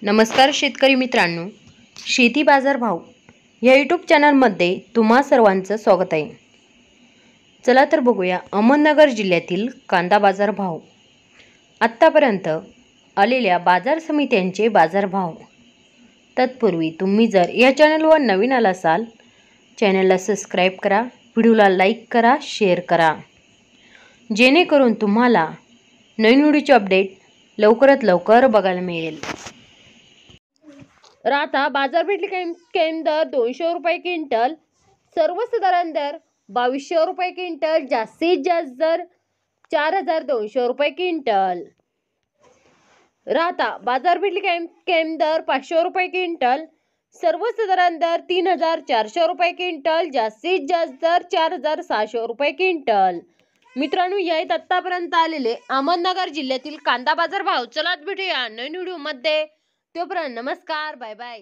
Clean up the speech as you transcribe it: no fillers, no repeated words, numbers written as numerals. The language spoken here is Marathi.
नमस्कार शेतकरी मित्रांनो, शेती बाजार भाव या यूट्यूब चॅनलमध्ये तुम्हा सर्वांचं स्वागत आहे। चला तर बघूया अहमदनगर जिल्ह्यातील कांदा बाजार भाव, आत्तापर्यंत आलेल्या बाजार समित्यांचे बाजार भाव। तत्पूर्वी तुम्ही जर या चॅनलवर नवीन आला असाल, चॅनलला सबस्क्राईब करा, व्हिडिओला लाईक करा, शेअर करा, जेणेकरून तुम्हाला नवीन व्हिडिओचे अपडेट लवकरात लवकर बघायला मिळेल। राता बाजारपेठ दर 200 रुपये क्विंटल, सर्वसाधारण दर 2200 रुपये क्विंटल, जास्तीत जास्त दर 4200 रुपये क्विंटल। राता बाजारपेठ दर 500 रुपये क्विंटल, सर्वसाधारण दर 3400 रुपये क्विंटल, जास्तीत जास्त दर 4600 रुपये क्विंटल। मित्रांनो, यात आतापर्यंत आलेले अहमदनगर जिल्ह्यातील कांदा बाजार भाव। चला भेटूया नवीन व्हिडिओ मध्ये, तोपर्यंत नमस्कार, बाय बाय।